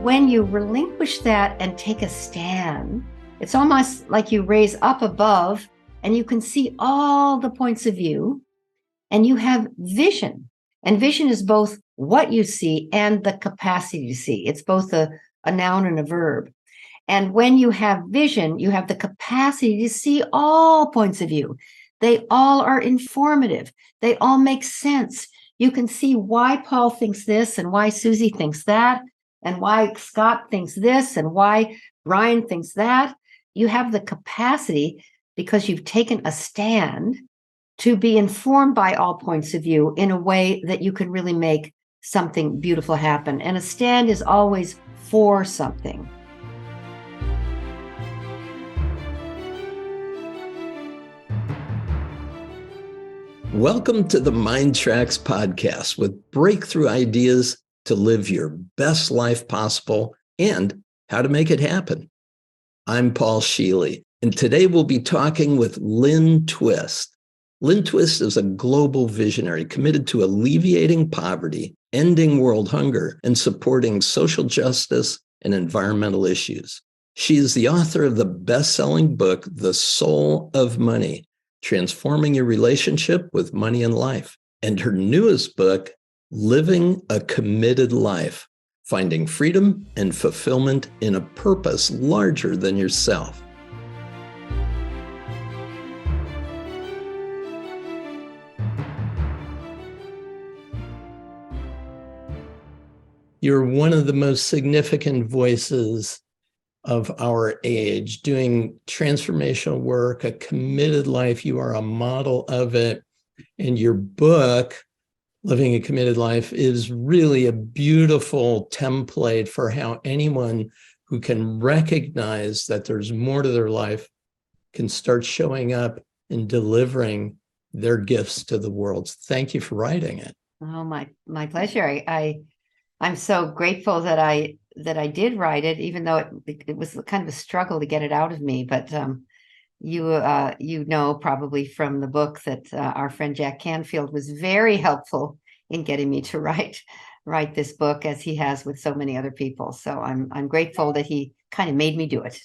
when you relinquish that and take a stand, it's almost like you raise up above and you can see all the points of view and you have vision. And vision is both what you see and the capacity to see. It's both a noun and a verb. And when you have vision, you have the capacity to see all points of view. They all are informative. They all make sense. You can see why Paul thinks this and why Susie thinks that, and why Scott thinks this and why Brian thinks that. You have the capacity, because you've taken a stand, to be informed by all points of view in a way that you can really make something beautiful happen. And a stand is always for something. Welcome to the MINDTRX podcast with breakthrough ideas to live your best life possible and how to make it happen. I'm Paul Scheele, and today we'll be talking with Lynne Twist. Lynne Twist is a global visionary committed to alleviating poverty, ending world hunger, and supporting social justice and environmental issues. She is the author of the best-selling book, The Soul of Money: Transforming Your Relationship with Money and Life, and her newest book, Living a Committed Life: Finding Freedom and Fulfillment in a Purpose Larger Than Yourself. You're one of the most significant voices of our age, doing transformational work, a committed life. You are a model of it. And your book, Living a Committed Life, is really a beautiful template for how anyone who can recognize that there's more to their life can start showing up and delivering their gifts to the world. Thank you for writing it. Oh, my pleasure. I'm so grateful that I did write it, even though it was kind of a struggle to get it out of me. But you know probably from the book that our friend Jack Canfield was very helpful in getting me to write this book, as he has with so many other people. So I'm grateful that he kind of made me do it.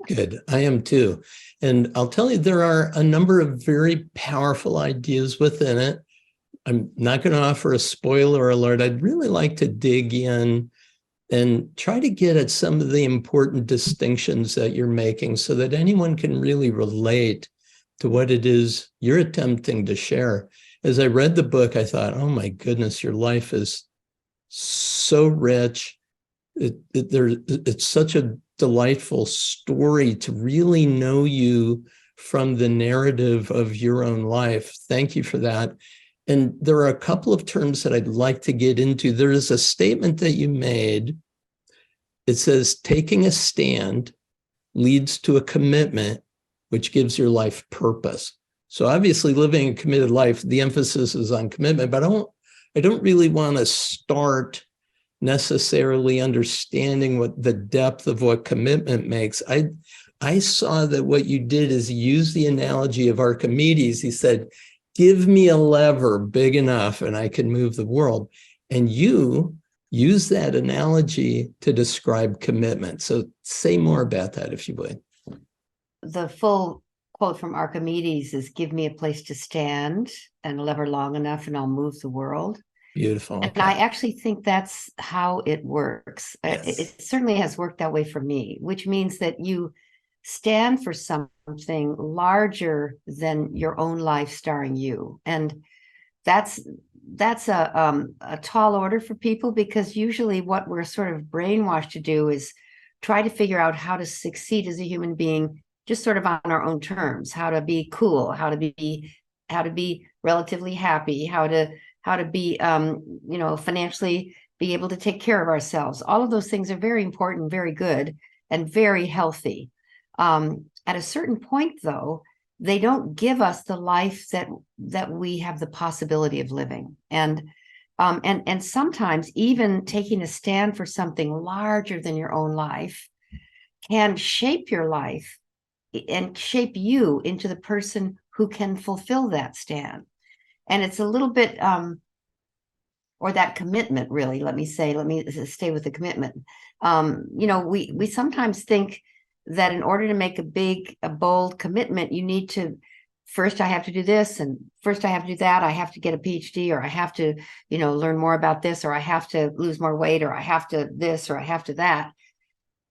Good. I am too. And I'll tell you, there are a number of very powerful ideas within it. I'm not going to offer a spoiler alert. I'd really like to dig in and try to get at some of the important distinctions that you're making so that anyone can really relate to what it is you're attempting to share. As I read the book, I thought, oh my goodness, your life is so rich. It's such a delightful story to really know you from the narrative of your own life. Thank you for that. And there are a couple of terms that I'd like to get into. There is a statement that you made. It says, taking a stand leads to a commitment, which gives your life purpose. So obviously, living a committed life, the emphasis is on commitment, but I don't really want to start necessarily understanding what the depth of what commitment makes. I saw that what you did is you used the analogy of Archimedes. He said, give me a lever big enough and I can move the world. And you use that analogy to describe commitment. So say more about that, if you would. The full quote from Archimedes is, give me a place to stand and a lever long enough and I'll move the world. Beautiful. And okay. I actually think that's how it works. Yes. It certainly has worked that way for me, which means that you stand for something larger than your own life starring you. And that's a tall order for people, because usually what we're sort of brainwashed to do is try to figure out how to succeed as a human being just sort of on our own terms, how to be cool, how to be relatively happy, how to be financially be able to take care of ourselves. All of those things are very important, very good, and very healthy. At a certain point, though, they don't give us the life that we have the possibility of living. And sometimes even taking a stand for something larger than your own life can shape your life and shape you into the person who can fulfill that stand. And it's a little bit or that commitment, really. Let me stay with the commitment. We sometimes think that in order to make a bold commitment, you need to, first I have to do this, and first I have to do that. I have to get a PhD, or I have to, learn more about this, or I have to lose more weight, or I have to this, or I have to that.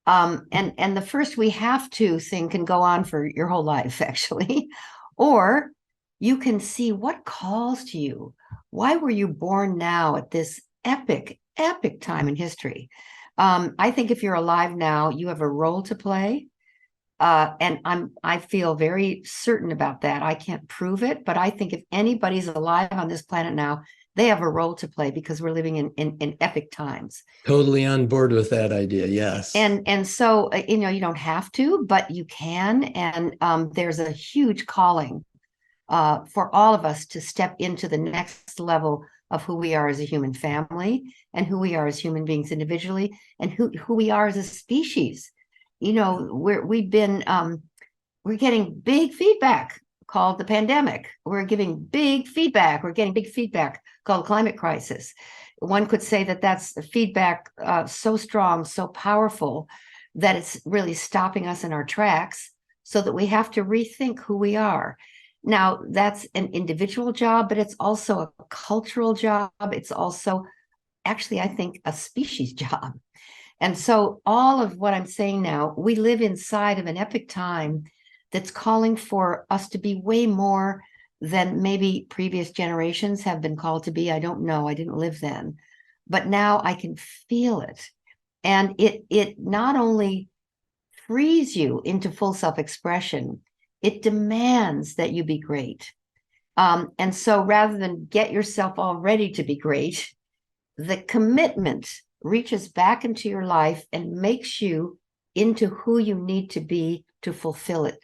And the first we have to thing can go on for your whole life, actually. Or you can see what calls to you. Why were you born now at this epic time in history? I think if you're alive now, you have a role to play. And I feel very certain about that. I can't prove it, but I think if anybody's alive on this planet now, they have a role to play, because we're living in epic times. Totally on board with that idea. Yes. And so, you don't have to, but you can. And there's a huge calling for all of us to step into the next level of who we are as a human family, and who we are as human beings individually, and who we are as a species. We're getting big feedback called the pandemic. We're getting big feedback called climate crisis. One could say that that's feedback so strong, so powerful, that it's really stopping us in our tracks, so that we have to rethink who we are. Now, that's an individual job, but it's also a cultural job. It's also, actually, I think, a species job. And so all of what I'm saying now, we live inside of an epic time that's calling for us to be way more than maybe previous generations have been called to be. I don't know. I didn't live then. But now I can feel it. And it not only frees you into full self-expression, it demands that you be great. And so rather than get yourself all ready to be great, the commitment reaches back into your life and makes you into who you need to be to fulfill it.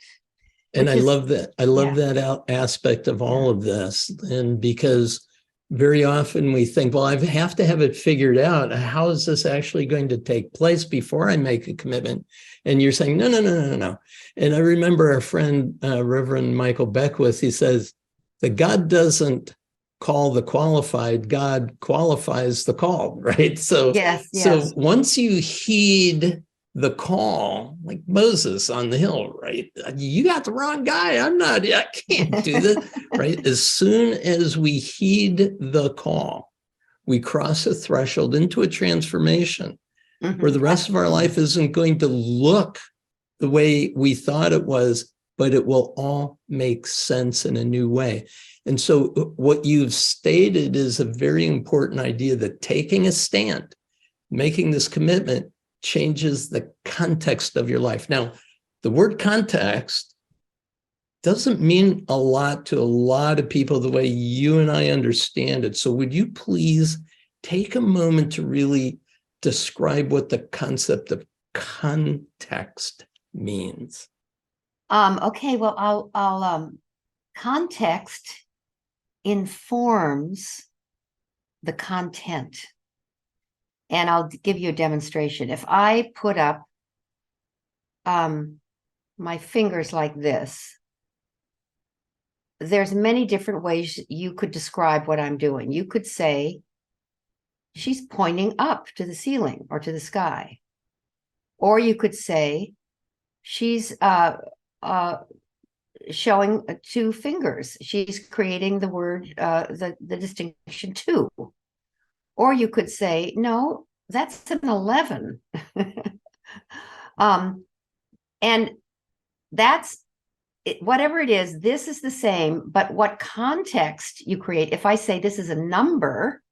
And I love that. I love that aspect of all of this. And because very often we think, well, I have to have it figured out. How is this actually going to take place before I make a commitment? And you're saying, no. And I remember our friend, Reverend Michael Beckwith, he says, that God doesn't call the qualified, God qualifies the called, right? So, so once you heed the call, like Moses on the hill, right? You got the wrong guy. I can't do this, right? As soon as we heed the call, we cross a threshold into a transformation where the rest of our life isn't going to look the way we thought it was, but it will all make sense in a new way. And so what you've stated is a very important idea, that taking a stand, making this commitment, changes the context of your life. Now, the word context doesn't mean a lot to a lot of people the way you and I understand it. So would you please take a moment to really describe what the concept of context means? Okay, well, I'll context informs the content. And I'll give you a demonstration. If I put up my fingers like this, there's many different ways you could describe what I'm doing. You could say, she's pointing up to the ceiling or to the sky. Or you could say, she's showing two fingers. She's creating the word, the distinction two. Or you could say, no, that's an 11. And that's it, whatever it is, this is the same, but what context you create. If I say this is a number,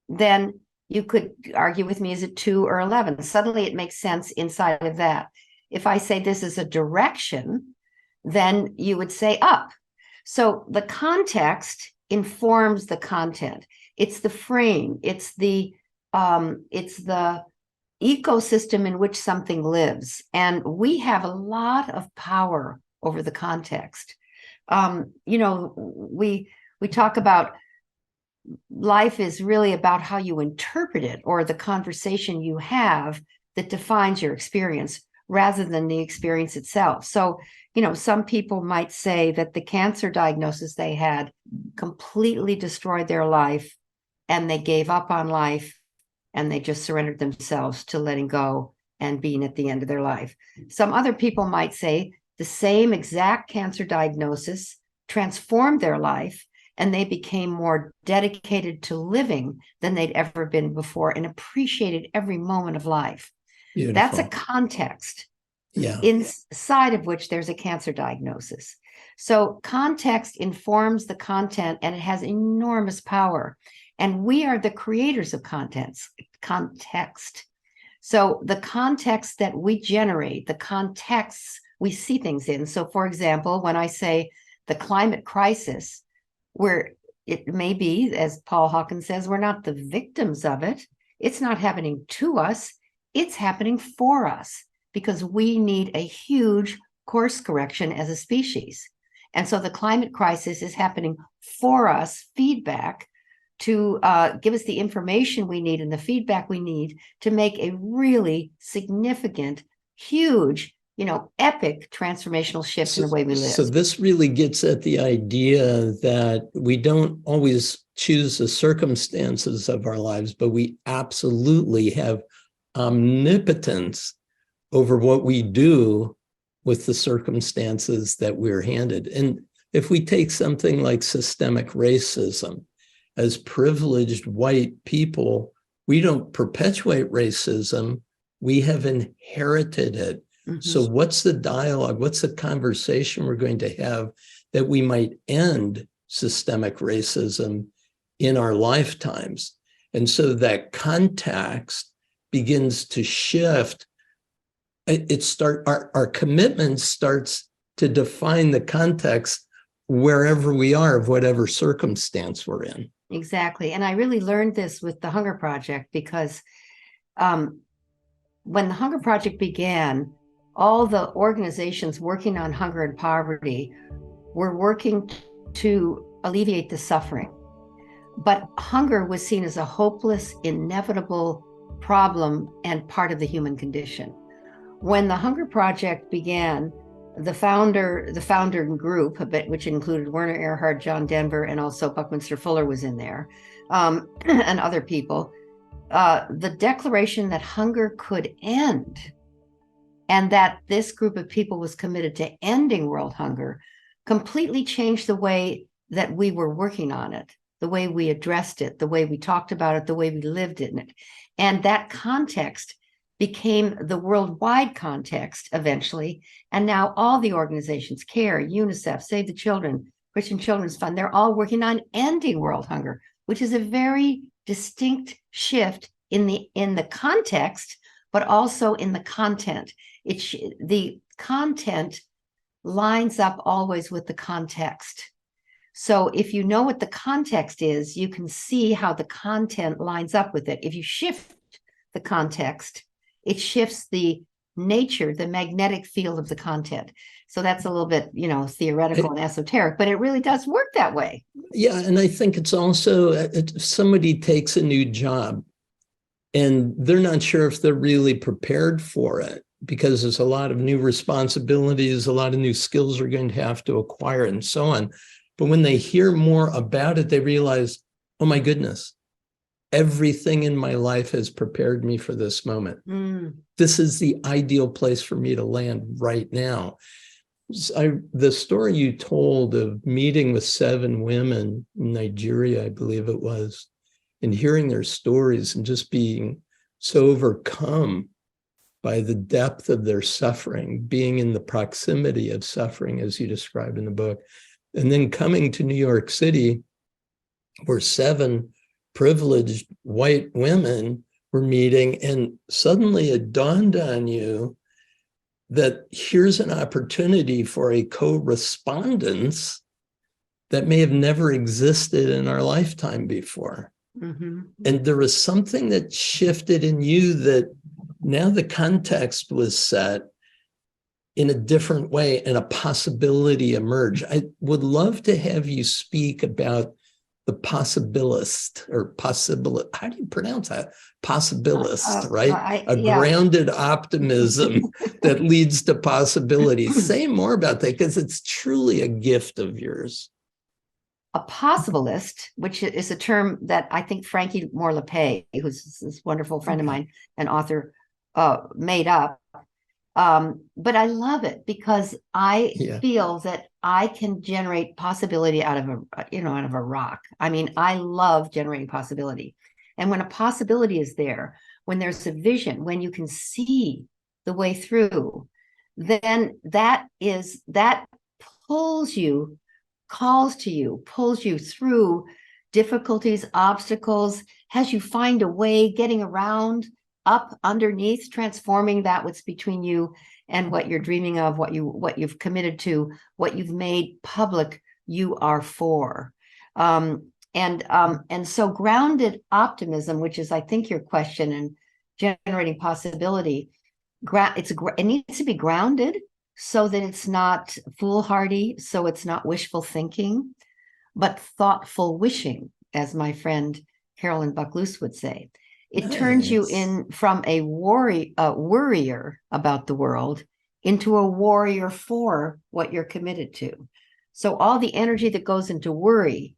then you could argue with me, is it 2 or 11? Suddenly it makes sense inside of that. If I say this is a direction, then you would say up. So the context informs the content. It's the frame. It's the ecosystem in which something lives. And we have a lot of power over the context. We talk about life is really about how you interpret it, or the conversation you have that defines your experience rather than the experience itself. So, some people might say that the cancer diagnosis they had completely destroyed their life and they gave up on life, and they just surrendered themselves to letting go and being at the end of their life. Some other people might say the same exact cancer diagnosis transformed their life, and they became more dedicated to living than they'd ever been before and appreciated every moment of life. Beautiful. That's a context, inside of which there's a cancer diagnosis. So context informs the content, and it has enormous power. And we are the creators of context. So the context that we generate, the contexts we see things in. So for example, when I say the climate crisis, where it may be, as Paul Hawkins says, we're not the victims of it. It's not happening to us. It's happening for us, because we need a huge course correction as a species. And so the climate crisis is happening for us, feedback, to give us the information we need and the feedback we need to make a really significant, huge, epic transformational shift in the way we live. So this really gets at the idea that we don't always choose the circumstances of our lives, but we absolutely have omnipotence over what we do with the circumstances that we're handed. And if we take something like systemic racism, as privileged white people, we don't perpetuate racism, we have inherited it. Mm-hmm. So what's the dialogue? What's the conversation we're going to have that we might end systemic racism in our lifetimes? And so that context begins to shift. Our commitment starts to define the context wherever we are of whatever circumstance we're in. Exactly. And I really learned this with the Hunger Project, because when the Hunger Project began, all the organizations working on hunger and poverty were working to alleviate the suffering. But hunger was seen as a hopeless, inevitable problem and part of the human condition. When the Hunger Project began, the founder group, which included Werner Erhard, John Denver, and also Buckminster Fuller was in there, and other people, the declaration that hunger could end, and that this group of people was committed to ending world hunger, completely changed the way that we were working on it, the way we addressed it, the way we talked about it, the way we lived in it. And that context became the worldwide context eventually. And now all the organizations, CARE, UNICEF, Save the Children, Christian Children's Fund, they're all working on ending world hunger, which is a very distinct shift in the context, but also in the content. The content lines up always with the context. So if you know what the context is, you can see how the content lines up with it. If you shift the context, it shifts the nature, the magnetic field of the content. So that's a little bit, theoretical and esoteric, but it really does work that way. Yeah. And I think it's also, if somebody takes a new job and they're not sure if they're really prepared for it, because there's a lot of new responsibilities, a lot of new skills they're going to have to acquire and so on. But when they hear more about it, they realize, oh my goodness, everything in my life has prepared me for this moment. This is the ideal place for me to land right now. The story you told of meeting with 7 women in Nigeria, I believe it was, and hearing their stories and just being so overcome by the depth of their suffering, being in the proximity of suffering, as you describe in the book, and then coming to New York City, where 7 privileged white women were meeting, and suddenly it dawned on you that here's an opportunity for a correspondence that may have never existed in our lifetime before. Mm-hmm. And there was something that shifted in you, that now the context was set in a different way and a possibility emerged. I would love to have you speak about the possibilist, or possibilist. How do you pronounce that? Possibilist, right? Grounded optimism that leads to possibilities. Say more about that, because it's truly a gift of yours. a possibilist, which is a term that I think Frankie Moore-Lepay, who's this wonderful friend of mine, an author, made up. But I love it because I feel that I can generate possibility out of a rock. I mean, I love generating possibility. And when a possibility is there, when there's a vision, when you can see the way through, then that pulls you, calls to you, pulls you through difficulties, obstacles, has you find a way, getting around, up, underneath, transforming that what's between you and what you're dreaming of, what you've committed to, what you've made public you are for. And so grounded optimism, which is, I think, your question, and generating possibility, it needs to be grounded so that it's not foolhardy, so it's not wishful thinking, but thoughtful wishing, as my friend Carolyn Buckloose would say. It turns you in from a worrier about the world into a warrior for what you're committed to. So all the energy that goes into worry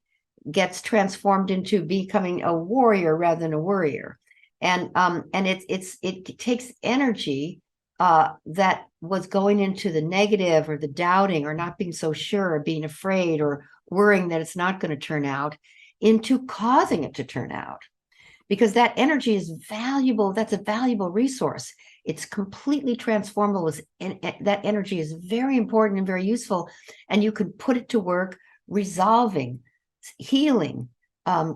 gets transformed into becoming a warrior rather than a worrier. And it takes energy that was going into the negative or the doubting or not being so sure or being afraid or worrying that it's not going to turn out into causing it to turn out. Because that energy is valuable. That's a valuable resource. It's completely transformable. And that energy is very important and very useful. And you can put it to work resolving, healing,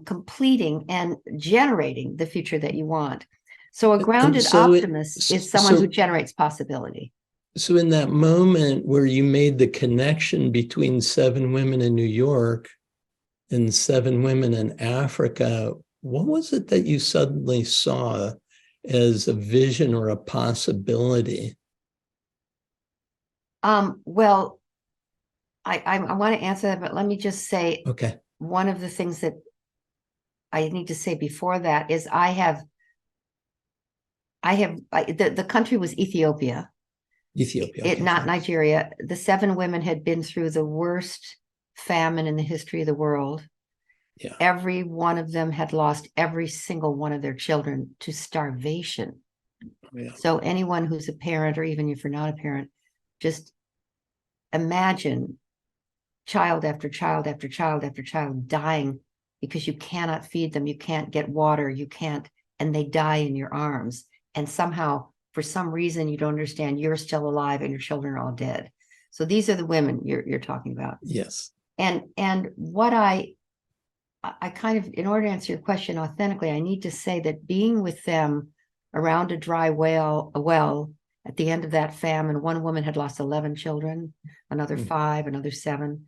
completing, and generating the future that you want. So a grounded optimist is someone who generates possibility. So in that moment where you made the connection between 7 women in New York and 7 women in Africa, what was it that you suddenly saw as a vision or a possibility? Well, I want to answer that, but let me just say, one of the things that I need to say before that is the country was Ethiopia. Not Nigeria. The 7 women had been through the worst famine in the history of the world. Yeah. Every one of them had lost every single one of their children to starvation. Yeah. So anyone who's a parent, or even if you're not a parent, just imagine child after child after child after child dying because you cannot feed them, you can't get water, you can't, and they die in your arms. And somehow, for some reason, you don't understand, you're still alive and your children are all dead. So these are the women you're talking about. Yes. And what I kind of, in order to answer your question authentically, I need to say that being with them around a dry well at the end of that famine, one woman had lost 11 children, another 5, another 7,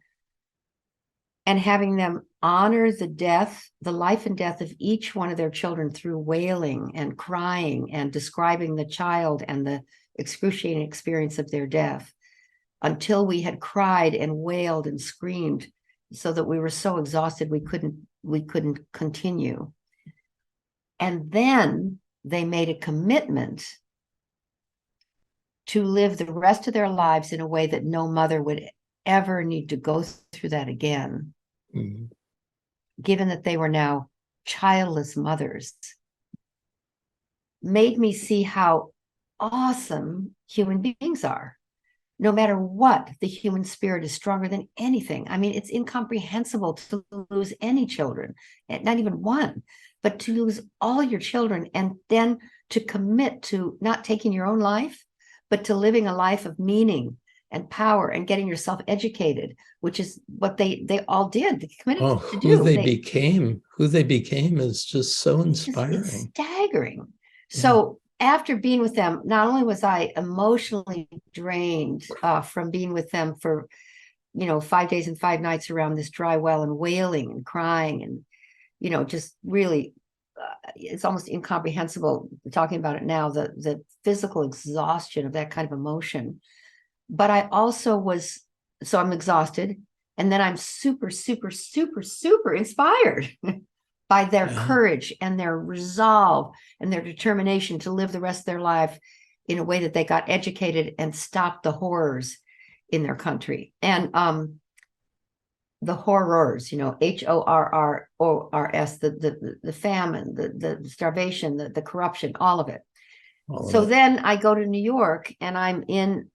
and having them honor the life and death of each one of their children through wailing and crying and describing the child and the excruciating experience of their death, until we had cried and wailed and screamed so that we were so exhausted we couldn't continue. And then they made a commitment to live the rest of their lives in a way that no mother would ever need to go through that again, given that they were now childless mothers. Made me see how awesome human beings are. No matter what, the human spirit is stronger than anything. I mean, it's incomprehensible to lose any children, not even one, but to lose all your children and then to commit to not taking your own life, but to living a life of meaning and power and getting yourself educated, which is what they all did. They committed to do. Who they became is just so inspiring. It's staggering. Yeah. So after being with them, not only was I emotionally drained from being with them for, 5 days and 5 nights around this dry well and wailing and crying and, just really, it's almost incomprehensible talking about it now, the physical exhaustion of that kind of emotion. But I also so I'm exhausted, and then I'm super, super, super, super inspired by their courage and their resolve and their determination to live the rest of their life in a way that they got educated and stopped the horrors in their country. And the horrors, HORRORS, the famine, the starvation, the corruption, all of it. So then I go to New York, and I'm in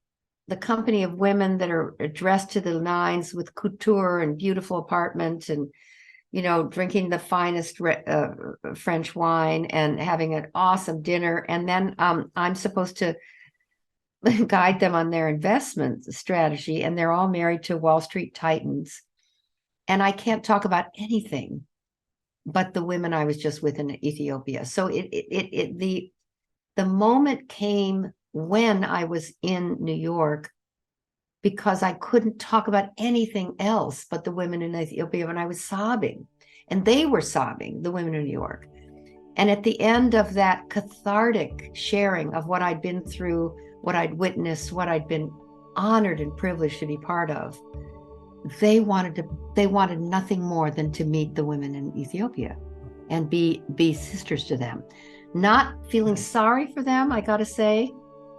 the company of women that are dressed to the nines with couture and beautiful apartments, and drinking the finest French wine and having an awesome dinner. And then I'm supposed to guide them on their investment strategy, and they're all married to Wall Street titans. And I can't talk about anything but the women I was just with in Ethiopia. So the moment came when I was in New York, because I couldn't talk about anything else but the women in Ethiopia, and I was sobbing, and they were sobbing, the women in New York. And at the end of that cathartic sharing of what I'd been through, what I'd witnessed, what I'd been honored and privileged to be part of, they wanted nothing more than to meet the women in Ethiopia and be sisters to them. Not feeling sorry for them, I gotta say,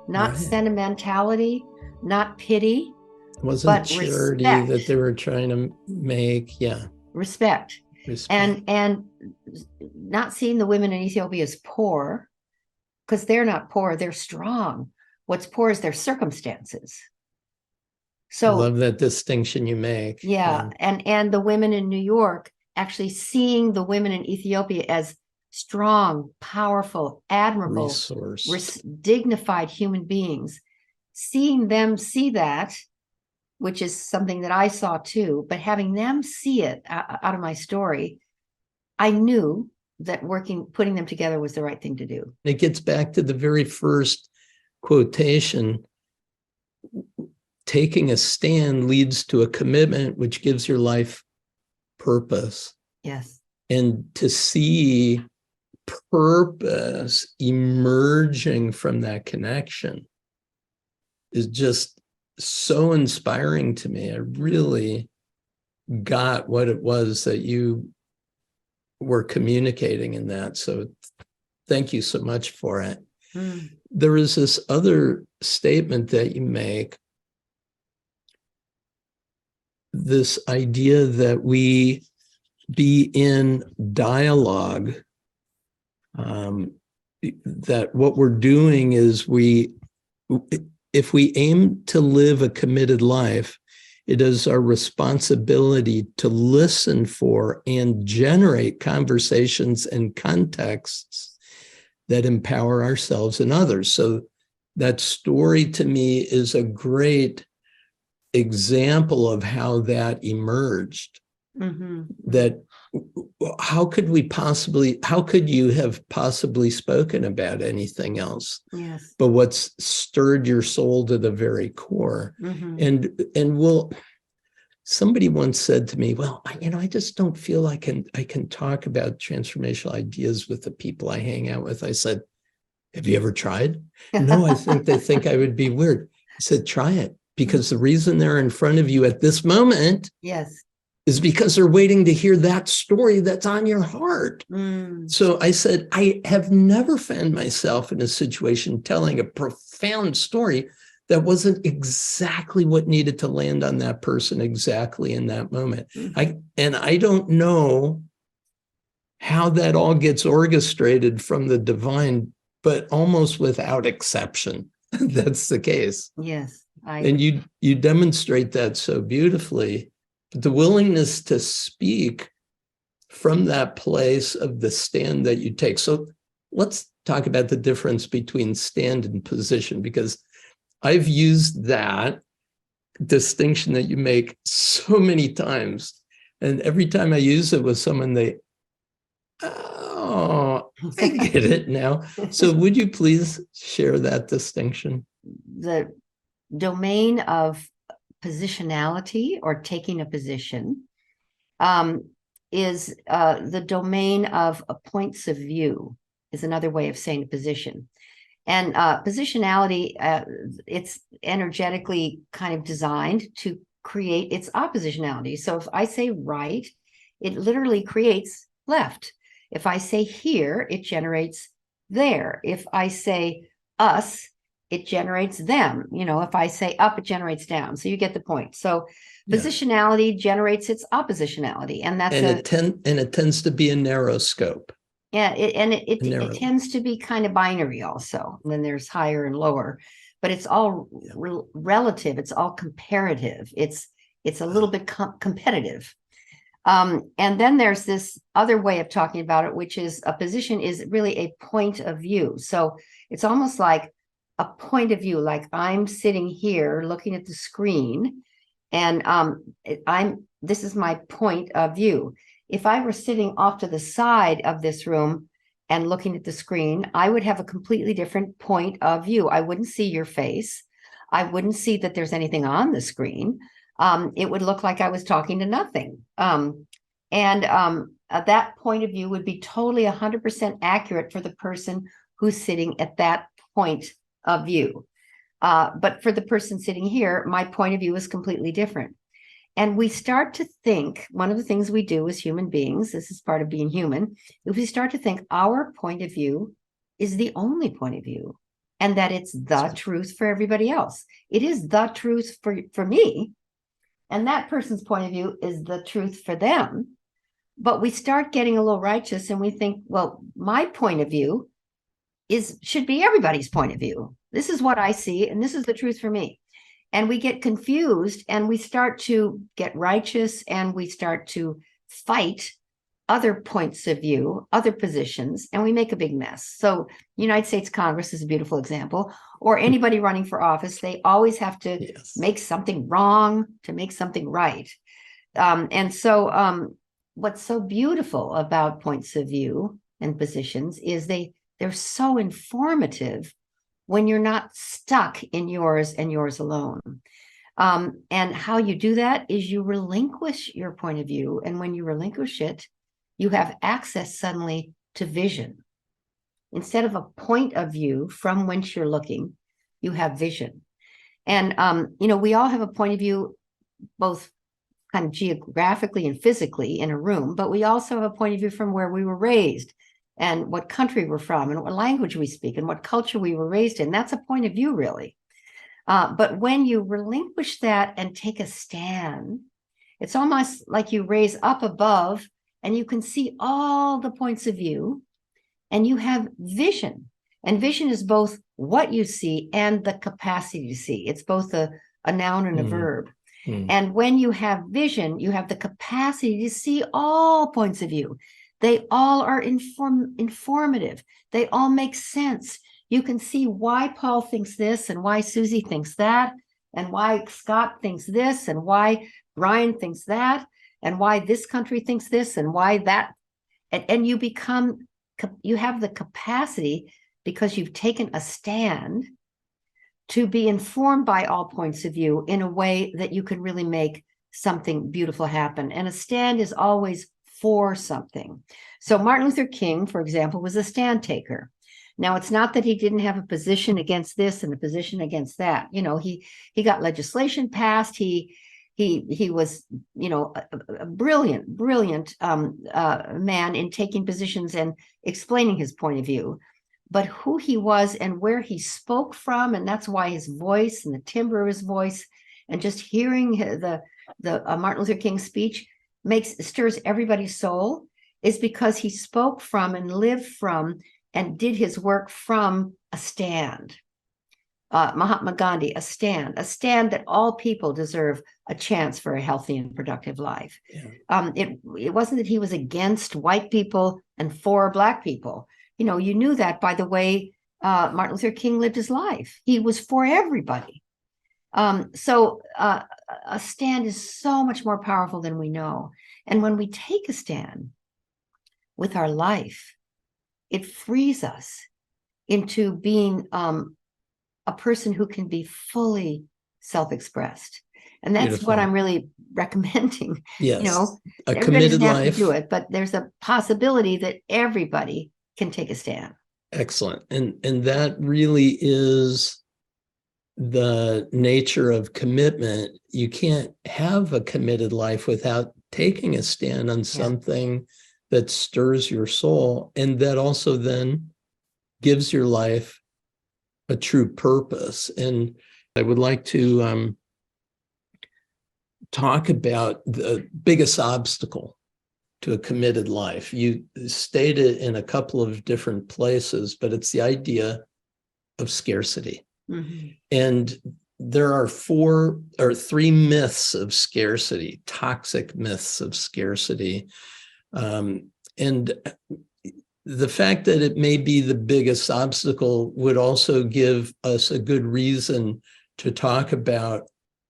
not sentimentality, not pity. It wasn't but charity respect. that they were trying to make. Yeah. Respect. And not seeing the women in Ethiopia as poor, because they're not poor, they're strong. What's poor is their circumstances. So I love that distinction you make. Yeah. And the women in New York, actually seeing the women in Ethiopia as strong, powerful, admirable, dignified human beings, seeing them see that, which is something that I saw too, but having them see it out of my story, I knew that putting them together was the right thing to do. It gets back to the very first quotation. Taking a stand leads to a commitment, which gives your life purpose. Yes. And to see purpose emerging from that connection is just so inspiring to me. I really got what it was that you were communicating in that. So thank you so much for it. There is this other statement that you make, this idea that we be in dialogue, that what we're doing is if we aim to live a committed life, it is our responsibility to listen for and generate conversations and contexts that empower ourselves and others. So that story to me is a great example of how that emerged. That how could you have possibly spoken about anything else? Yes. But what's stirred your soul to the very core. And somebody once said to me, well, I just don't feel I can talk about transformational ideas with the people I hang out with. I said, have you ever tried? No, I think they think I would be weird. I said, try it. Because the reason they're in front of you at this moment is because they're waiting to hear that story that's on your heart. So I said, I have never found myself in a situation telling a profound story that wasn't exactly what needed to land on that person exactly in that moment. I don't know how that all gets orchestrated from the divine, but almost without exception, that's the case. Yes. And you demonstrate that so beautifully. The willingness to speak from that place of the stand that you take. So let's talk about the difference between stand and position, because I've used that distinction that you make so many times. And every time I use it with someone, I get it now. So would you please share that distinction? The domain of positionality, or taking a position, is the domain of points of view, is another way of saying a position. And positionality, it's energetically kind of designed to create its oppositionality. So if I say right, it literally creates left. If I say here, it generates there. If I say us, it generates them. If I say up, it generates down. So you get the point. So positionality generates its oppositionality. And that's it tends to be a narrow scope. Yeah, it tends to be kind of binary also. And then there's higher and lower, but it's all relative. It's all comparative. It's a little bit competitive. And then there's this other way of talking about it, which is a position is really a point of view. So it's almost like a point of view, like I'm sitting here looking at the screen, and this is my point of view. If I were sitting off to the side of this room and looking at the screen, I would have a completely different point of view. I wouldn't see your face. I wouldn't see that there's anything on the screen. It would look like I was talking to nothing. That point of view would be totally 100% accurate for the person who's sitting at that point of view. But for the person sitting here, my point of view is completely different. And we start to think, one of the things we do as human beings, this is part of being human, if we start to think our point of view is the only point of view, and that it's the truth for everybody else. It is the truth for me, and that person's point of view is the truth for them. But we start getting a little righteous, and we think, well, my point of view should be everybody's point of view. This is what I see, and this is the truth for me. And we get confused, and we start to get righteous, and we start to fight other points of view, other positions, and we make a big mess. So United States Congress is a beautiful example, or anybody running for office, they always have to make something wrong to make something right. What's so beautiful about points of view and positions is they're so informative when you're not stuck in yours and yours alone. And how you do that is you relinquish your point of view. And when you relinquish it, you have access suddenly to vision. Instead of a point of view from whence you're looking, you have vision. And, we all have a point of view, both kind of geographically and physically in a room, but we also have a point of view from where we were raised, and what country we're from, and what language we speak, and what culture we were raised in. That's a point of view, really. But when you relinquish that and take a stand, it's almost like you raise up above, and you can see all the points of view, and you have vision. And vision is both what you see and the capacity to see. It's both a noun and a verb. And when you have vision, you have the capacity to see all points of view. They all are informative. They all make sense. You can see why Paul thinks this, and why Susie thinks that, and why Scott thinks this, and why Brian thinks that, and why this country thinks this, and why that. And you have the capacity, because you've taken a stand, to be informed by all points of view in a way that you can really make something beautiful happen. And a stand is always for something. So Martin Luther King, for example, was a stand taker. Now, it's not that he didn't have a position against this and a position against that. He got legislation passed. He was, a brilliant man in taking positions and explaining his point of view. But who he was and where he spoke from, and that's why his voice and the timbre of his voice, and just hearing the Martin Luther King speech stirs everybody's soul, is because he spoke from and lived from and did his work from a stand. Mahatma Gandhi, a stand that all people deserve a chance for a healthy and productive life. It wasn't that he was against white people and for Black people. You knew that by the way Martin Luther King lived his life. He was for everybody. So a stand is so much more powerful than we know. And when we take a stand with our life, it frees us into being a person who can be fully self-expressed. And that's Beautiful. what I'm really recommending. Yes. A Everybody committed doesn't have life. to do it, but there's a possibility that everybody can take a stand. Excellent. And that really is the nature of commitment. You can't have a committed life without taking a stand on something that stirs your soul, and that also then gives your life a true purpose. And I would like to talk about the biggest obstacle to a committed life. You state it in a couple of different places, but it's the idea of scarcity. Mm-hmm. And there are 3 myths of scarcity, toxic myths of scarcity. And the fact that it may be the biggest obstacle would also give us a good reason to talk about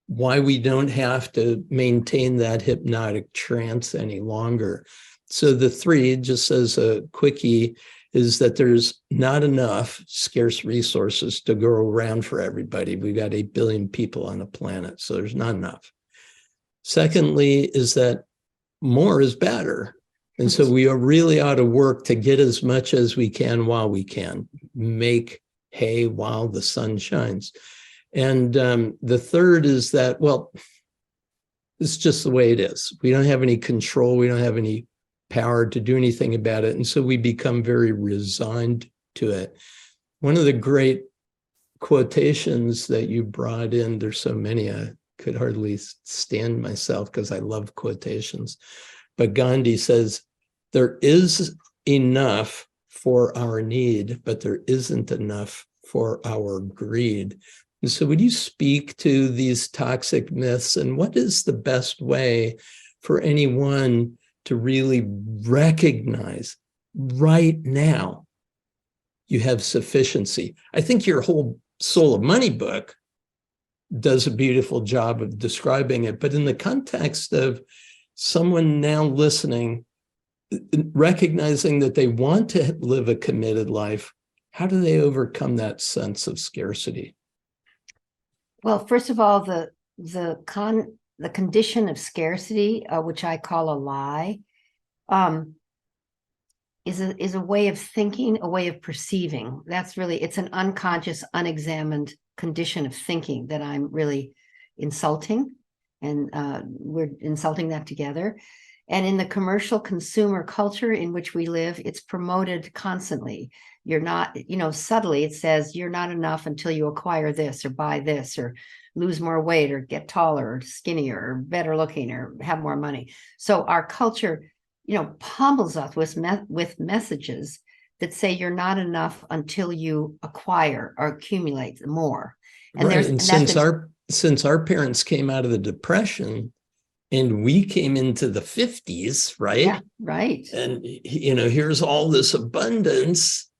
why we don't have to maintain that hypnotic trance any longer. So the 3, just as a quickie, is that there's not enough scarce resources to go around for everybody. We've got 8 billion people on the planet, so there's not enough. Secondly, is that more is better. And so we really ought to work to get as much as we can while we can, make hay while the sun shines. And the third is that, well, it's just the way it is. We don't have any control. We don't have any power to do anything about it. And so we become very resigned to it. One of the great quotations that you brought in, there's so many, I could hardly stand myself because I love quotations. But Gandhi says, there is enough for our need, but there isn't enough for our greed. And so would you speak to these toxic myths, and what is the best way for anyone to really recognize right now you have sufficiency? I think your whole Soul of Money book does a beautiful job of describing it, but in the context of someone now listening, recognizing that they want to live a committed life, how do they overcome that sense of scarcity? Well, first of all, the condition of scarcity, which I call a lie, is a way of thinking, a way of perceiving. That's really, it's an unconscious, unexamined condition of thinking that I'm really insulting, and we're insulting that together. And in the commercial consumer culture in which we live, it's promoted constantly. You're not, subtly it says you're not enough until you acquire this or buy this or lose more weight or get taller or skinnier or better looking or have more money. So our culture, pummels us with messages that say you're not enough until you acquire or accumulate more. And right. And since our parents came out of the Depression, and we came into the 50s, right? Yeah, right. And, here's all this abundance.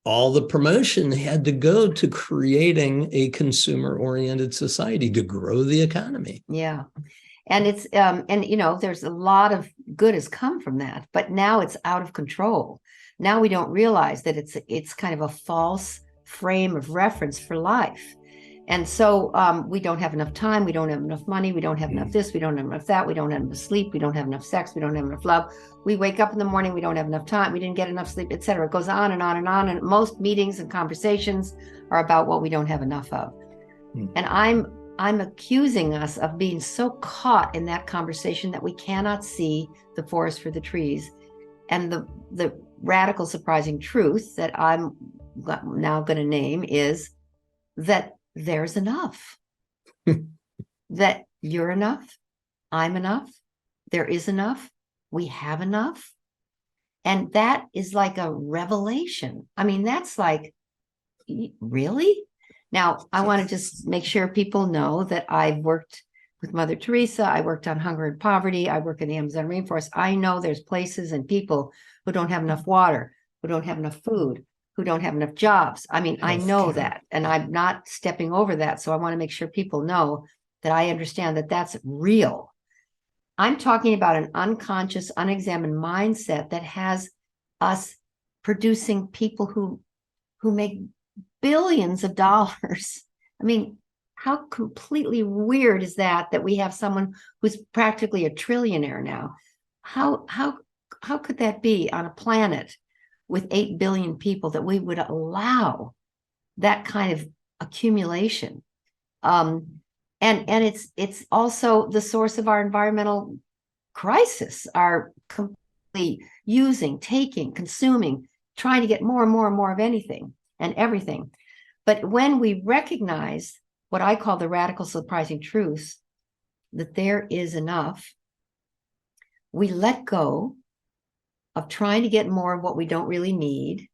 All the promotion had to go to creating a consumer-oriented society to grow the economy. Yeah. And it's, there's a lot of good has come from that, but now it's out of control. Now we don't realize that it's kind of a false frame of reference for life. And so we don't have enough time. We don't have enough money. We don't have enough this. We don't have enough that. We don't have enough sleep. We don't have enough sex. We don't have enough love. We wake up in the morning. We don't have enough time. We didn't get enough sleep, etc. It goes on and on and on. And most meetings and conversations are about what we don't have enough of. And I'm accusing us of being so caught in that conversation that we cannot see the forest for the trees. And the radical, surprising truth that I'm now going to name is that there's enough. That you're enough, I'm enough, there is enough, we have enough. And that is like a revelation. I mean, that's like, really? Now, I want to just make sure people know that I've worked with Mother Teresa. I worked on hunger and poverty. I work in the Amazon rainforest. I know there's places and people who don't have enough water, who don't have enough food, who don't have enough jobs. I mean, I know that, and I'm not stepping over that. So I want to make sure people know that I understand that that's real. I'm talking about an unconscious, unexamined mindset that has us producing people who make billions of dollars. I mean, how completely weird is that we have someone who's practically a trillionaire now? How could that be on a planet with 8 billion people, that we would allow that kind of accumulation? And it's also the source of our environmental crisis, our completely using, taking, consuming, trying to get more and more and more of anything and everything. But when we recognize what I call the radical surprising truth, that there is enough, we let go of trying to get more of what we don't really need,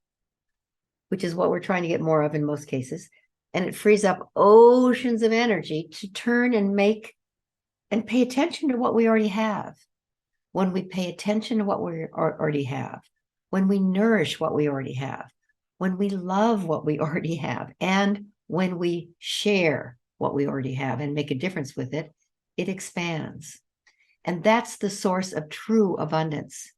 which is what we're trying to get more of in most cases. And it frees up oceans of energy to turn and make and pay attention to what we already have. When we pay attention to what we already have, when we nourish what we already have, when we love what we already have, and when we share what we already have and make a difference with it, it expands. And that's the source of true abundance,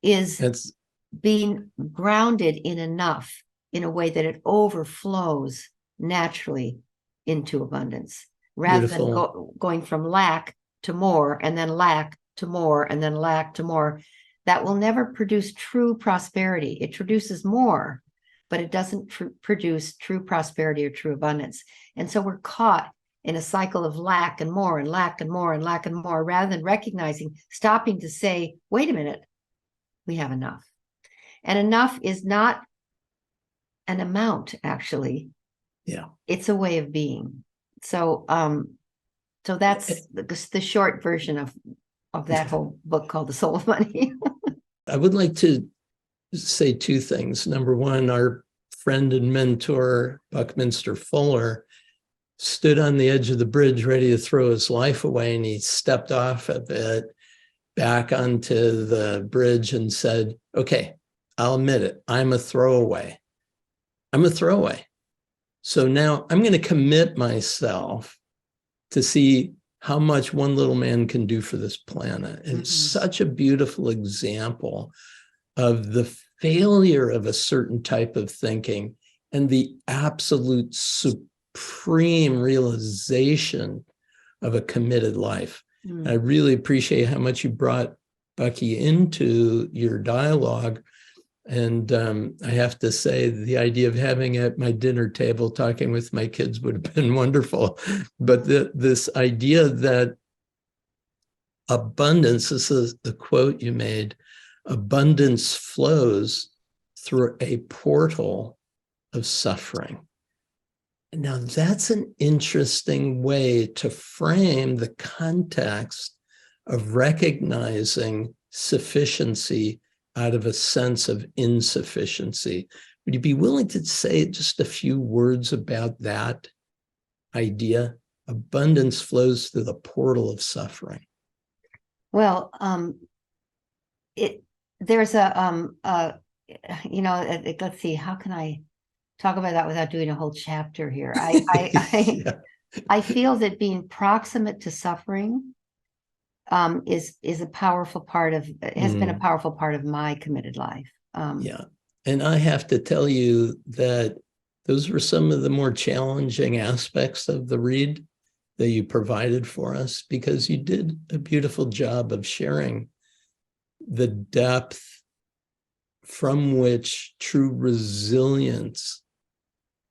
is being grounded in enough in a way that it overflows naturally into abundance, rather than going from lack to more, and then lack to more, and then lack to more. That will never produce true prosperity. It produces more, but it doesn't produce true prosperity or true abundance. And so we're caught in a cycle of lack and more and lack and more and lack and more, rather than recognizing, stopping to say, wait a minute, we have enough. And enough is not an amount, actually. Yeah. It's a way of being. So that's the short version of that whole book called The Soul of Money. I would like to say two things. Number one, our friend and mentor, Buckminster Fuller, stood on the edge of the bridge ready to throw his life away, and he stepped off of it back onto the bridge and said, okay, I'll admit it, I'm a throwaway. So now I'm going to commit myself to see how much one little man can do for this planet. It's such a beautiful example of the failure of a certain type of thinking and the absolute supreme realization of a committed life. I really appreciate how much you brought Bucky into your dialogue. And I have to say, the idea of having at my dinner table talking with my kids would have been wonderful. But this idea that abundance, this is the quote you made, abundance flows through a portal of suffering. Now, that's an interesting way to frame the context of recognizing sufficiency out of a sense of insufficiency. Would you be willing to say just a few words about that idea? Abundance flows through the portal of suffering. Well, there's let's see, how can I talk about that without doing a whole chapter here? I feel that being proximate to suffering is a powerful part of, has been a powerful part of my committed life. And I have to tell you that those were some of the more challenging aspects of the read that you provided for us, because you did a beautiful job of sharing the depth from which true resilience,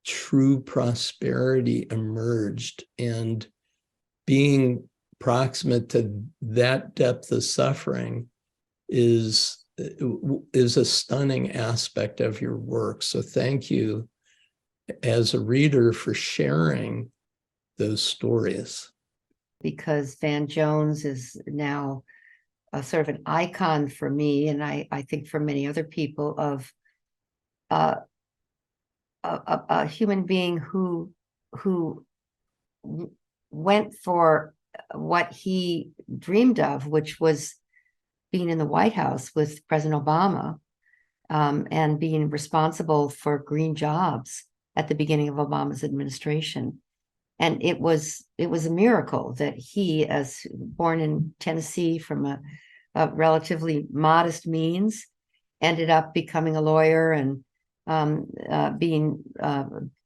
true prosperity emerged, and being proximate to that depth of suffering is a stunning aspect of your work. So thank you as a reader for sharing those stories. Because Van Jones is now a sort of an icon for me, and I think for many other people, of a human being who went for what he dreamed of, which was being in the White House with President Obama, and being responsible for green jobs at the beginning of Obama's administration. And it was a miracle that he, as born in Tennessee from a relatively modest means, ended up becoming a lawyer and being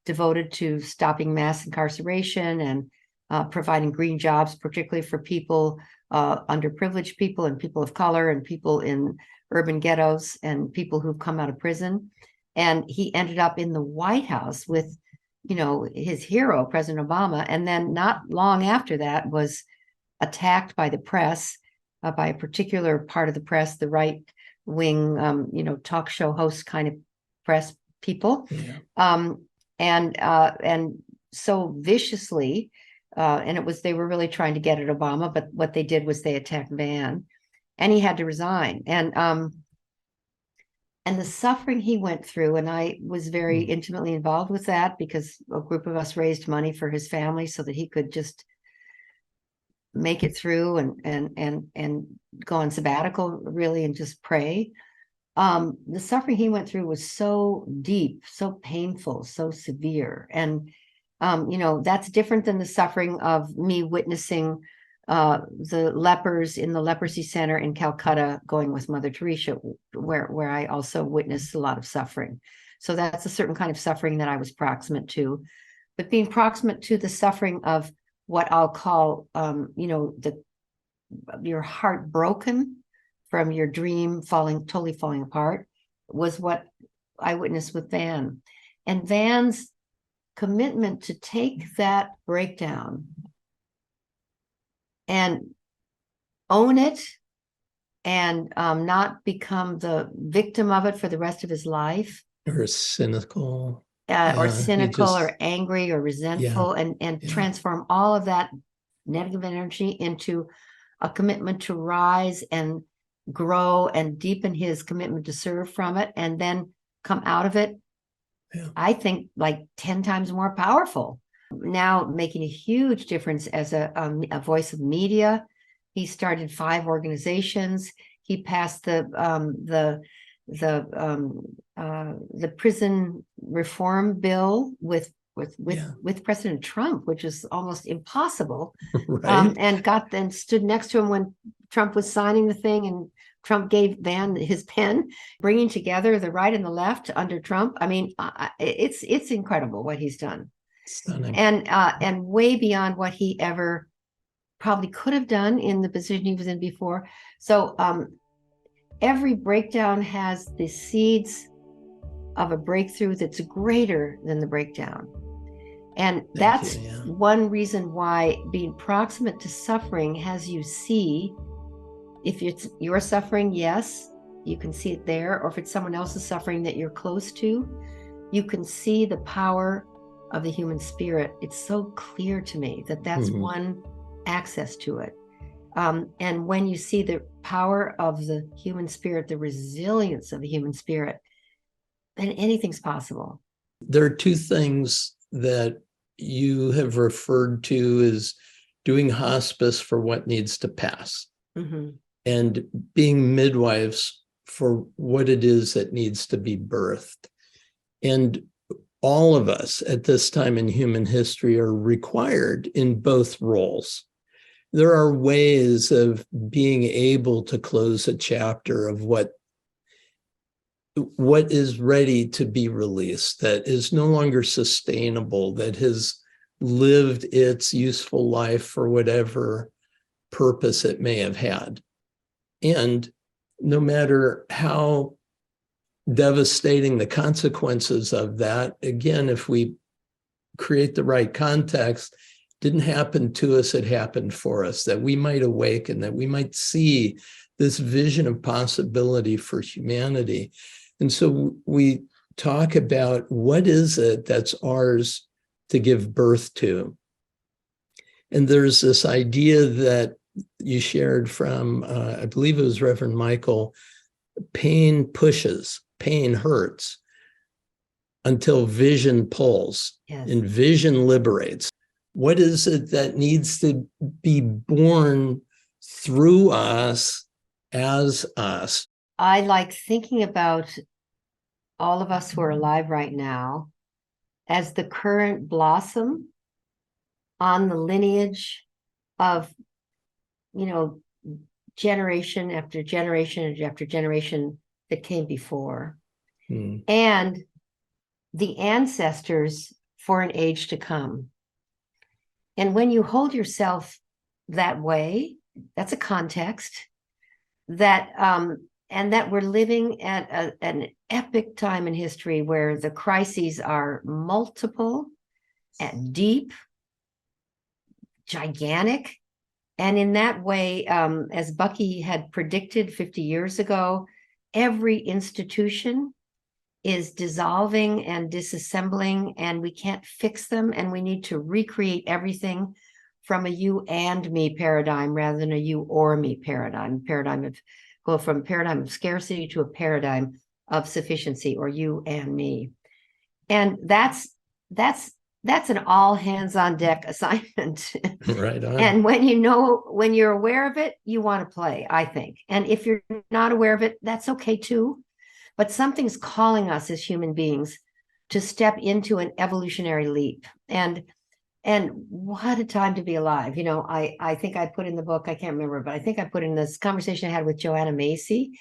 devoted to stopping mass incarceration and providing green jobs, particularly for people, underprivileged people and people of color and people in urban ghettos and people who've come out of prison. And he ended up in the White House with, his hero, President Obama. And then not long after that was attacked by the press, by a particular part of the press, the right wing, talk show host kind of press people. and so viciously. And they were really trying to get at Obama, but what they did was they attacked Van, and he had to resign. And the suffering he went through, and I was very intimately involved with that, because a group of us raised money for his family so that he could just make it through and go on sabbatical, really, and just pray. The suffering he went through was so deep, so painful, so severe. And that's different than the suffering of me witnessing the lepers in the leprosy center in Calcutta going with Mother Teresa, where I also witnessed a lot of suffering. So that's a certain kind of suffering that I was proximate to. But being proximate to the suffering of what I'll call, your heart broken from your dream totally falling apart, was what I witnessed with Van. And Van's commitment to take that breakdown and own it, and not become the victim of it for the rest of his life, or cynical, or angry or resentful, and Yeah. transform all of that negative energy into a commitment to rise and grow and deepen his commitment to serve from it, and then come out of it, I think, like 10 times more powerful. Now making a huge difference as a voice of media. He started 5 organizations. He passed the prison reform bill with President Trump, which is almost impossible. Right. And stood next to him when Trump was signing the thing, and Trump gave Van his pen, bringing together the right and the left under Trump. I mean, it's incredible what he's done. Stunning. And way beyond what he ever probably could have done in the position he was in before. So every breakdown has the seeds of a breakthrough that's greater than the breakdown. And that's one reason why being proximate to suffering has you see, if it's your suffering, yes, you can see it there, or if it's someone else's suffering that you're close to, you can see the power of the human spirit. It's so clear to me that that's one access to it. And when you see the power of the human spirit, the resilience of the human spirit, then anything's possible. There are 2 things that you have referred to as doing hospice for what needs to pass, and being midwives for what it is that needs to be birthed. And all of us at this time in human history are required in both roles. There are ways of being able to close a chapter of what is ready to be released, that is no longer sustainable, that has lived its useful life for whatever purpose it may have had. And no matter how devastating the consequences of that, again, if we create the right context, didn't happen to us, it happened for us, that we might awaken, that we might see this vision of possibility for humanity. And so we talk about what is it that's ours to give birth to. And there's this idea that you shared from, I believe it was Reverend Michael, pain pushes, pain hurts until vision pulls, and vision liberates. What is it that needs to be born through us as us? I like thinking about all of us who are alive right now as the current blossom on the lineage of, generation after generation after generation that came before, and the ancestors for an age to come. And when you hold yourself that way, that's a context that, and that we're living at an epic time in history where the crises are multiple, and deep, gigantic. And in that way, as Bucky had predicted 50 years ago, every institution is dissolving and disassembling, and we can't fix them, and we need to recreate everything from a you and me paradigm rather than a you or me paradigm. Go from a paradigm of scarcity to a paradigm of sufficiency, or you and me. And that's an all hands on deck assignment. Right on. And when you're aware of it, you want to play, I think. And if you're not aware of it, that's okay too. But something's calling us as human beings to step into an evolutionary leap. And what a time to be alive. I think I put in the book, I can't remember, but I think I put in this conversation I had with Joanna Macy,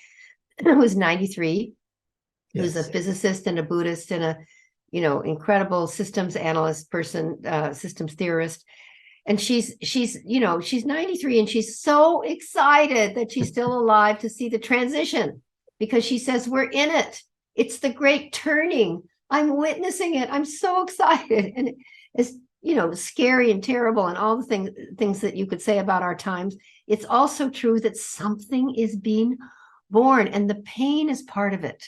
who's 93, who's a physicist and a Buddhist and a, incredible systems analyst person, systems theorist. And she's 93, and she's so excited that she's still alive to see the transition, because she says, we're in it. It's the great turning. I'm witnessing it. I'm so excited. And it's, scary and terrible and all the things that you could say about our times. It's also true that something is being born, and the pain is part of it.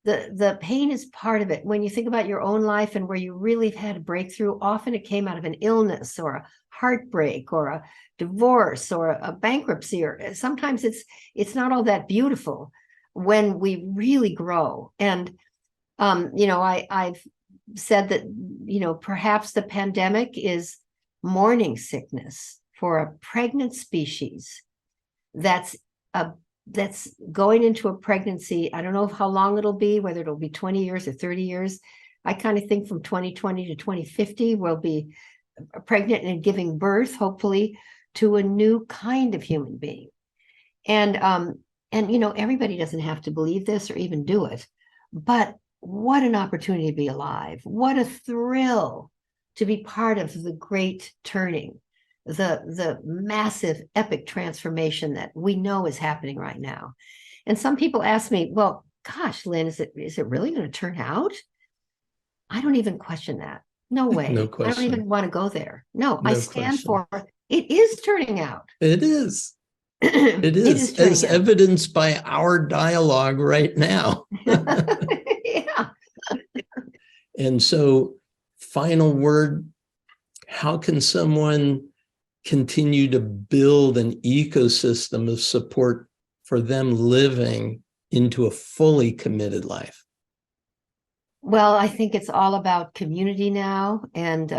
The pain is part of it. When you think about your own life and where you really have had a breakthrough, often it came out of an illness or a heartbreak or a divorce or a bankruptcy, or sometimes it's not all that beautiful when we really grow. And I've said that perhaps the pandemic is morning sickness for a pregnant species that's going into a pregnancy. I don't know how long it'll be, whether it'll be 20 years or 30 years. I kind of think from 2020 to 2050, we'll be pregnant and giving birth, hopefully, to a new kind of human being. And everybody doesn't have to believe this or even do it, but what an opportunity to be alive. What a thrill to be part of the great turning, the massive epic transformation that we know is happening right now. And some people ask me, well, gosh, Lynne, is it really going to turn out? I don't even question that. No way. No question. I don't even want to go there. No, I stand question. for it is turning out. It is. It is as evidenced by our dialogue right now. Yeah. And so, final word, how can someone continue to build an ecosystem of support for them living into a fully committed life? Well, I think it's all about community now and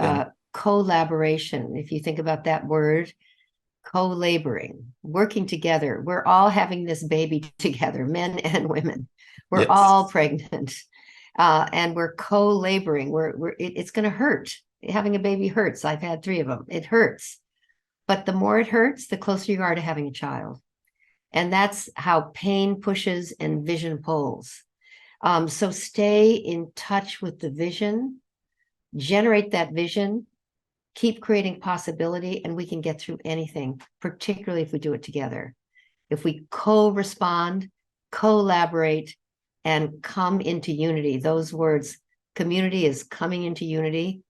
collaboration. If you think about that word, co-laboring, working together. We're all having this baby together, men and women. We're all pregnant, and we're co-laboring. It's going to hurt. Having a baby hurts. I've had 3 of them. It hurts. But the more it hurts, the closer you are to having a child. And that's how pain pushes and vision pulls. So stay in touch with the vision, generate that vision, keep creating possibility, and we can get through anything, particularly if we do it together. If we co-respond, collaborate, and come into unity. Those words, community is coming into unity.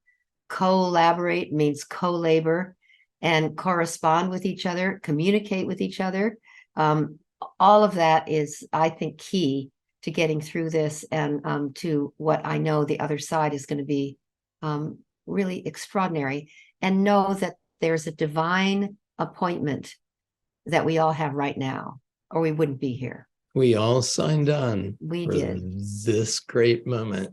Collaborate means co-labor, and correspond with each other, communicate with each other. All of that is, I think, key to getting through this and to what I know the other side is going to be really extraordinary. And know that there's a divine appointment that we all have right now, or we wouldn't be here. We all signed on. We did. This great moment.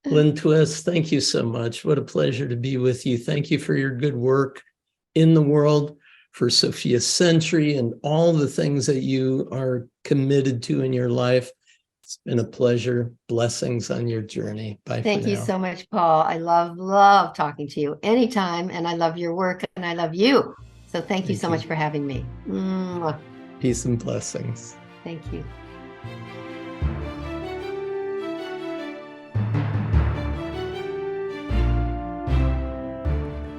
Lynne Twist, thank you so much. What a pleasure to be with you. Thank you for your good work in the world, for Sophia Century, and all the things that you are committed to in your life. It's been a pleasure. Blessings on your journey. Bye. Thank you so much, Paul. I love talking to you anytime, and I love your work, and I love you. So thank you so much for having me. Mwah. Peace and blessings. Thank you.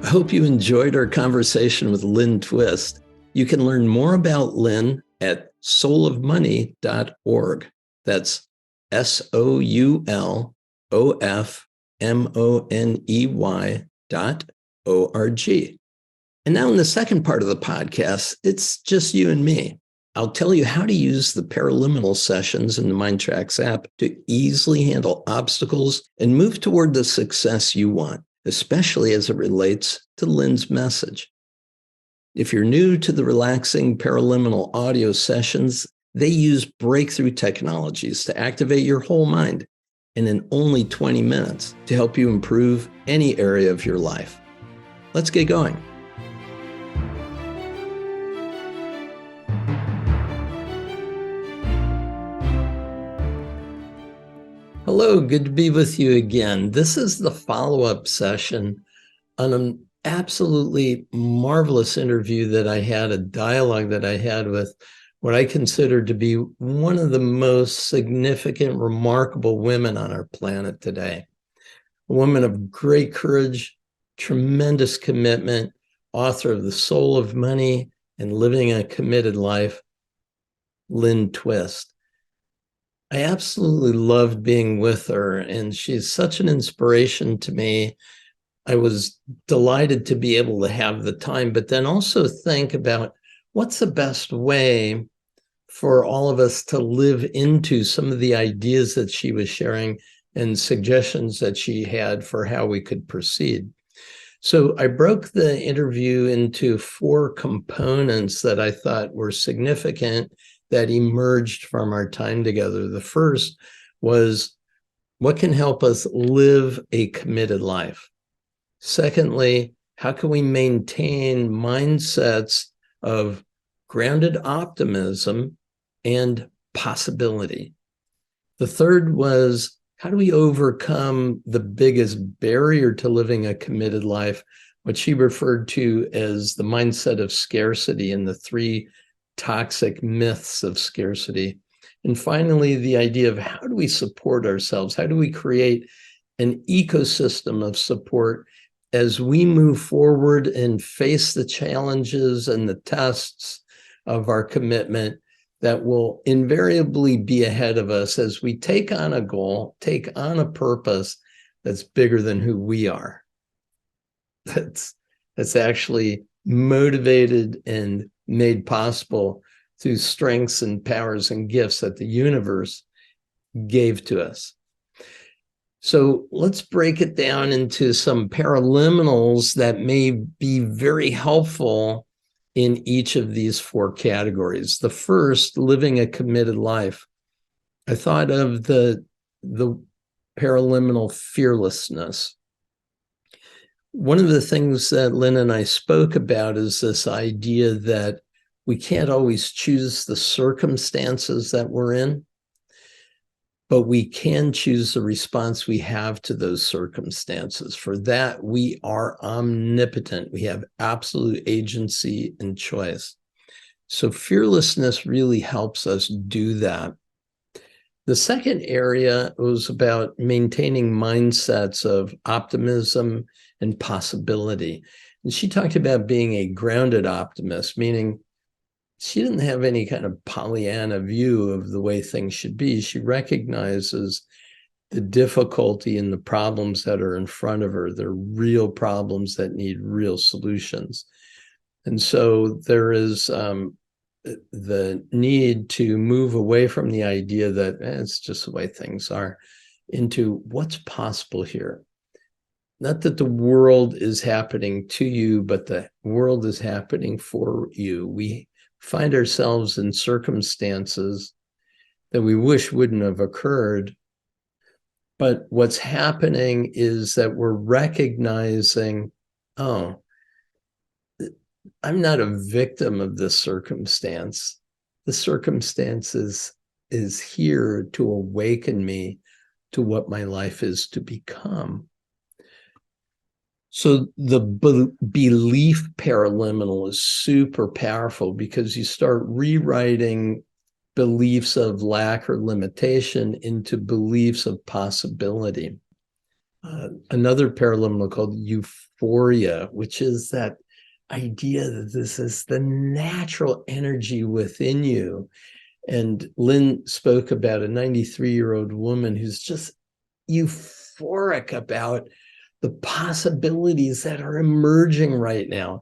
I hope you enjoyed our conversation with Lynne Twist. You can learn more about Lynne at soulofmoney.org. That's soulofmoney.org. And now in the second part of the podcast, it's just you and me. I'll tell you how to use the paraliminal sessions in the MINDTRX app to easily handle obstacles and move toward the success you want, especially as it relates to Lynne's message. If you're new to the relaxing paraliminal audio sessions, they use breakthrough technologies to activate your whole mind and in only 20 minutes to help you improve any area of your life. Let's get going. Hello, good to be with you again. This is the follow-up session on an absolutely marvelous interview that I had, a dialogue that I had with what I consider to be one of the most significant, remarkable women on our planet today. A woman of great courage, tremendous commitment, author of The Soul of Money and Living a Committed Life, Lynne Twist. I absolutely loved being with her, and she's such an inspiration to me. I was delighted to be able to have the time, but then also think about what's the best way for all of us to live into some of the ideas that she was sharing and suggestions that she had for how we could proceed. So I broke the interview into 4 components that I thought were significant that emerged from our time together. The first was, what can help us live a committed life? Secondly, how can we maintain mindsets of grounded optimism and possibility? The third was, how do we overcome the biggest barrier to living a committed life, what she referred to as the mindset of scarcity and the 3 toxic myths of scarcity? And finally, the idea of how do we support ourselves? How do we create an ecosystem of support as we move forward and face the challenges and the tests of our commitment that will invariably be ahead of us as we take on a goal, take on a purpose that's bigger than who we are. That's actually motivated and made possible through strengths and powers and gifts that the universe gave to us. So let's break it down into some paraliminals that may be very helpful in each of these 4 categories. The first, living a committed life. I thought of the paraliminal fearlessness. One of the things that Lynne and I spoke about is this idea that we can't always choose the circumstances that we're in, but we can choose the response we have to those circumstances. For that, we are omnipotent. We have absolute agency and choice. So fearlessness really helps us do that. The second area was about maintaining mindsets of optimism and possibility. And she talked about being a grounded optimist, meaning she didn't have any kind of Pollyanna view of the way things should be. She recognizes the difficulty in the problems that are in front of her. They're real problems that need real solutions. And so there is the need to move away from the idea that it's just the way things are into what's possible here. Not that the world is happening to you, but the world is happening for you. We find ourselves in circumstances that we wish wouldn't have occurred. But what's happening is that we're recognizing, oh, I'm not a victim of this circumstance. The circumstance is here to awaken me to what my life is to become. So the belief paraliminal is super powerful because you start rewriting beliefs of lack or limitation into beliefs of possibility. Another paraliminal called euphoria, which is that idea that this is the natural energy within you. And Lynne spoke about a 93-year-old woman who's just euphoric about the possibilities that are emerging right now.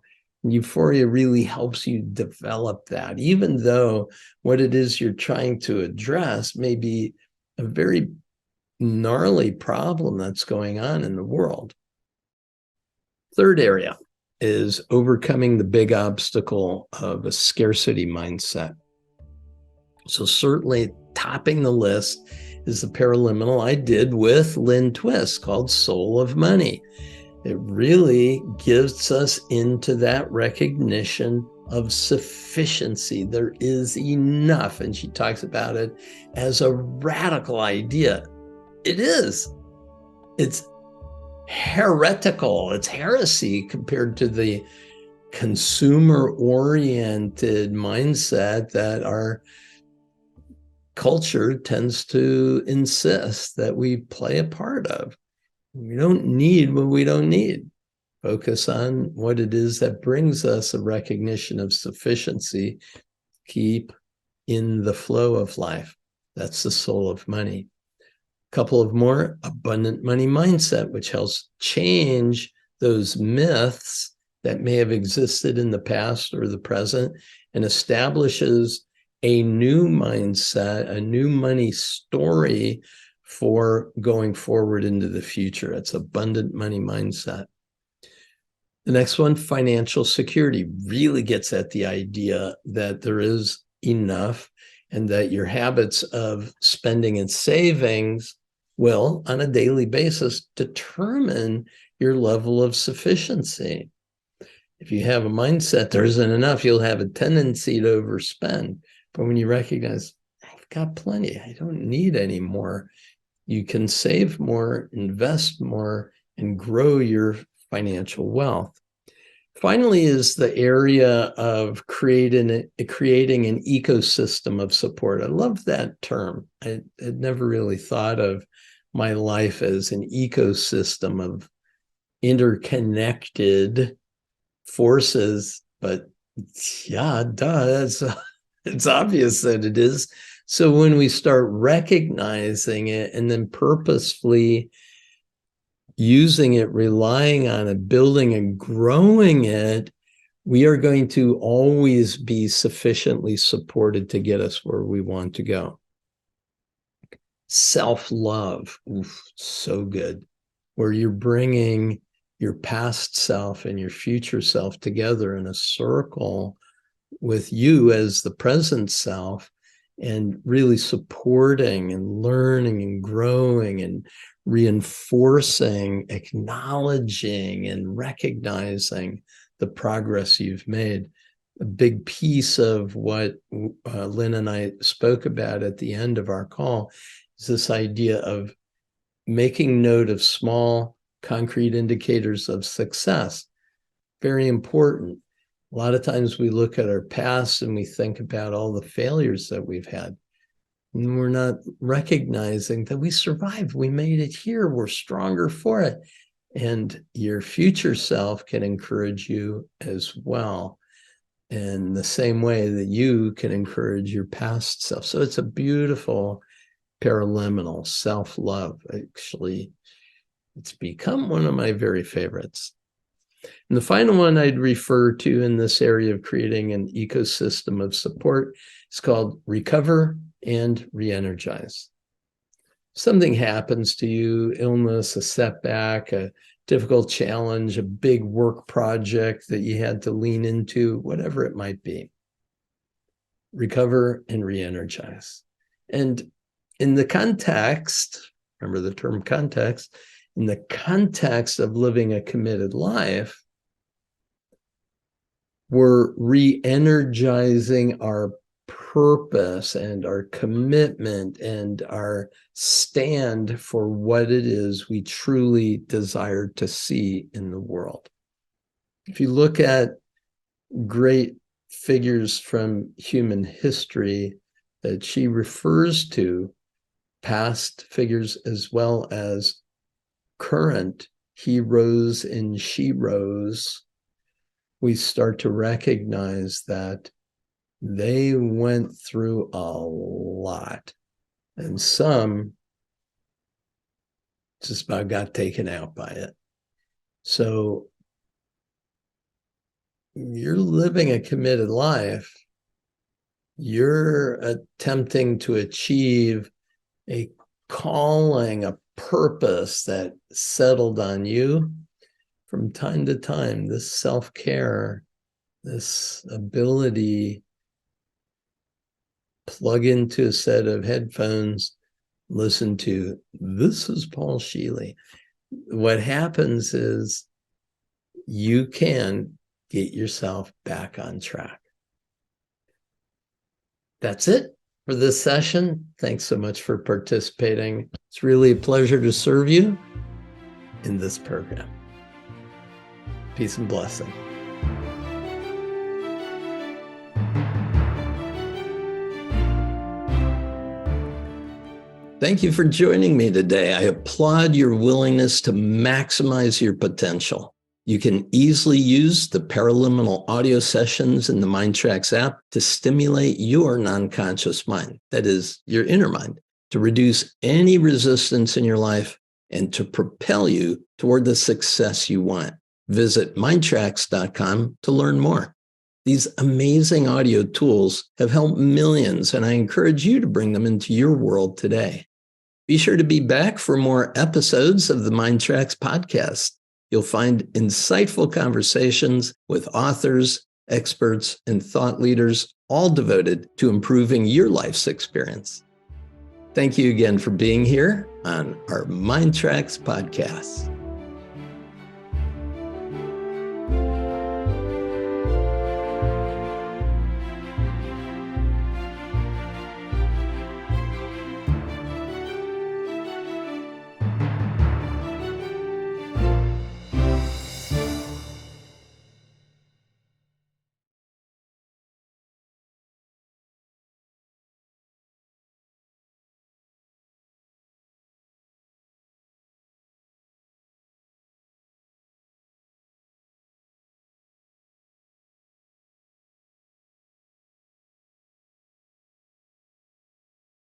Euphoria really helps you develop that, even though what it is you're trying to address may be a very gnarly problem that's going on in the world. Third area is overcoming the big obstacle of a scarcity mindset. So certainly topping the list is the paraliminal I did with Lynne Twist called Soul of Money. It really gives us into that recognition of sufficiency. There is enough. And she talks about it as a radical idea. It is. It's heretical. It's heresy compared to the consumer-oriented mindset that our culture tends to insist that we play a part of. We don't need what we don't need. Focus on what it is that brings us a recognition of sufficiency. Keep in the flow of life. That's the soul of money. A couple of more: abundant money mindset, which helps change those myths that may have existed in the past or the present and establishes a new mindset, a new money story for going forward into the future. It's abundant money mindset. The next one, financial security, really gets at the idea that there is enough and that your habits of spending and savings will, on a daily basis, determine your level of sufficiency. If you have a mindset there isn't enough, you'll have a tendency to overspend. But when you recognize, I've got plenty, I don't need any more, you can save more, invest more, and grow your financial wealth. Finally is the area of creating an ecosystem of support. I love that term. I had never really thought of my life as an ecosystem of interconnected forces, but yeah, duh, it's obvious that it is. So when we start recognizing it and then purposefully using it, relying on it, building and growing it, we are going to always be sufficiently supported to get us where we want to go. Self-love, so good, where you're bringing your past self and your future self together in a circle with you as the present self, and really supporting and learning and growing and reinforcing, acknowledging and recognizing the progress you've made. A big piece of what Lynne and I spoke about at the end of our call is this idea of making note of small, concrete indicators of success. Very important. A lot of times we look at our past and we think about all the failures that we've had. And we're not recognizing that we survived. We made it here. We're stronger for it. And your future self can encourage you as well, in the same way that you can encourage your past self. So it's a beautiful paraliminal self-love. Actually, it's become one of my very favorites. And the final one I'd refer to in this area of creating an ecosystem of support is called recover and re-energize. Something happens to you, illness, a setback, a difficult challenge, a big work project that you had to lean into, whatever it might be. Recover and re-energize. And in the context, remember the term context, in the context of living a committed life, we're re-energizing our purpose and our commitment and our stand for what it is we truly desire to see in the world. If you look at great figures from human history that she refers to, past figures as well as current heroes and sheroes, we start to recognize that they went through a lot, and some just about got taken out by it. So you're living a committed life. You're attempting to achieve a calling, a purpose that settled on you. From time to time, this self-care, this ability, plug into a set of headphones, listen to, this is Paul Scheele. What happens is you can get yourself back on track. That's it for this session. Thanks so much for participating. It's really a pleasure to serve you in this program. Peace and blessing. Thank you for joining me today. I applaud your willingness to maximize your potential. You can easily use the paraliminal audio sessions in the MINDTRX app to stimulate your non-conscious mind, that is, your inner mind, to reduce any resistance in your life and to propel you toward the success you want. Visit MINDTRX.com to learn more. These amazing audio tools have helped millions, and I encourage you to bring them into your world today. Be sure to be back for more episodes of the MINDTRX podcast. You'll find insightful conversations with authors, experts, and thought leaders, all devoted to improving your life's experience. Thank you again for being here on our MINDTRX podcast.